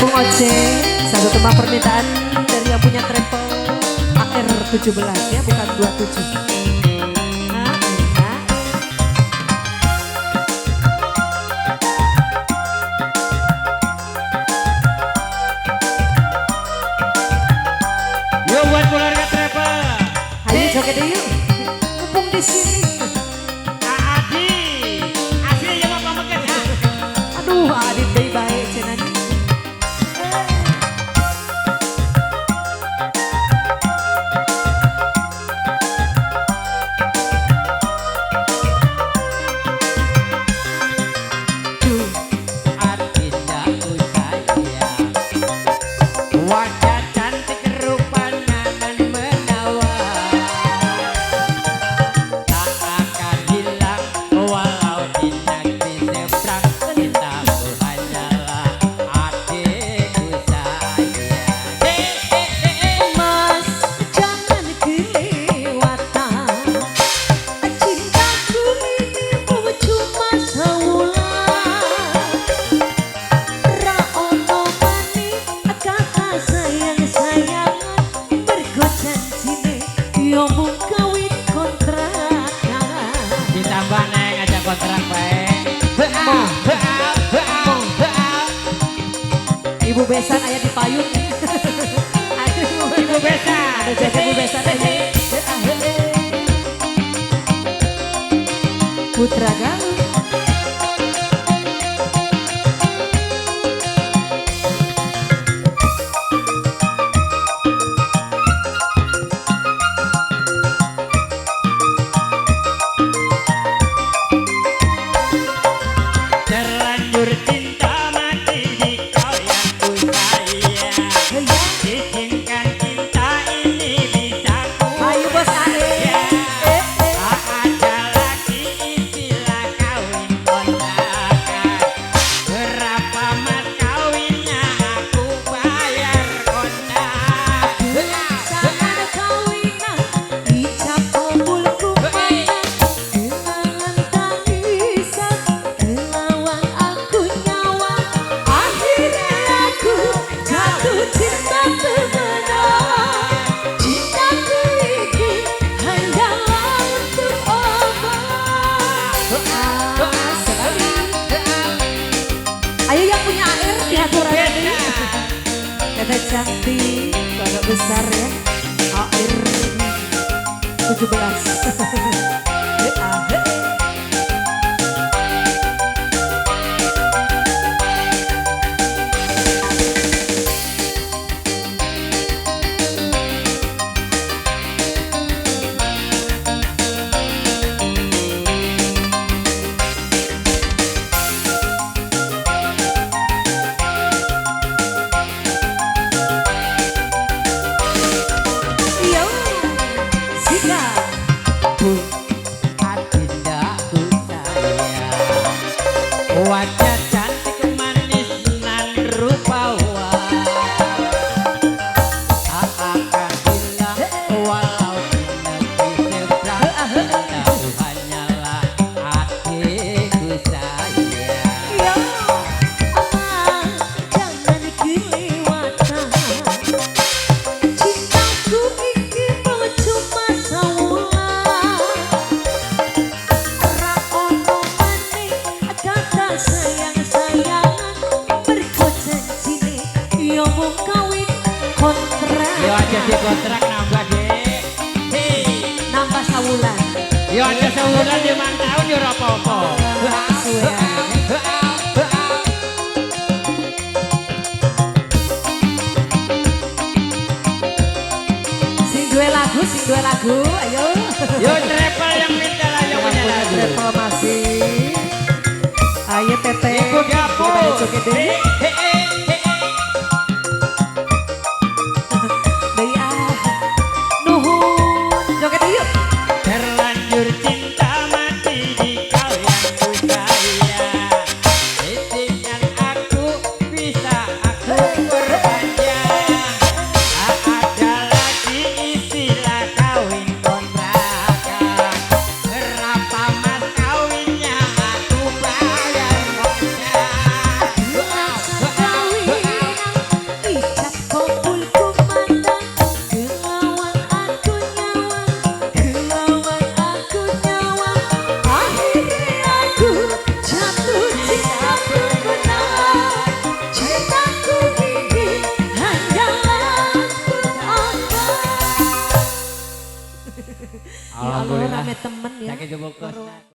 Bung Oce, satu tema permintaan dari yang punya travel AR 17 ya, bukan 27. Nah, enak. Yuk buat keluarga travel. Ayo joget yuk. Mumpung di sini. Adi, asli ya Bapak Mekes ya. Aduh, Adit baik-baik cenah. Wajah cantik rupanya nan menawan, tak akan hilang walau dinanti seberang. Cintamu hanyalah adikku sayang. Mas, jangan kelewatan. Cintaku ini mau cuma sewulan. Ra ono mani kata sayang-sayangan, mergo janjine yo mung kawin kontrakan. Ditambah neng aja kontrak baik. Ibu besan aya di payung. Aduh, Ibu besan. ada jaga ibu besan aja. Putra Galuh. Terlanjur cinta mati di kau yang ku sayang. Izinkan cinta ini bisa ku Ayo bos Ae. tak ada lagi istilah kawin kontrakan. Berapa mas kawinnya aku bayar kontak. Saat kawinan ijab kabulku mana, kenangan tangisan ngelawan aku nyawa. Akhirnya aku jatuh cinta temenan. Cintaku ini hanyalah untuk obat. Sekali. Ayo yang punya air diatur aja deh. Kata cantik, agak besar ya. AR 17. Yo, Zika. Adindaku sayang, wajah cantik manis nan rupawan, tak akan hilang walau dinanti seberang. Cintamu hanyalah adikku sayang. Yo, aman, jangan kelewatan. Cintaku ini mau cuma sewulan. Ra ono maneh kata sayang-sayangan, mergo janjine yo mung kawin kontrak. Yo aja di kontrak nambah deh. Nambah sawulan. Yo aja sebulan 5 tahun yo ora apa-apa. Suwe. Sing dua lagu, ayo. Yo travel yang minta lah yang punya lagu. Travel masih. Ayo Tete. Ibu dapur. Kita joget deh. Deui ah. Nuhun. Joget yuk. Terlanjur cinta mati di kau yang ya. Saking jebuk kos. Baru-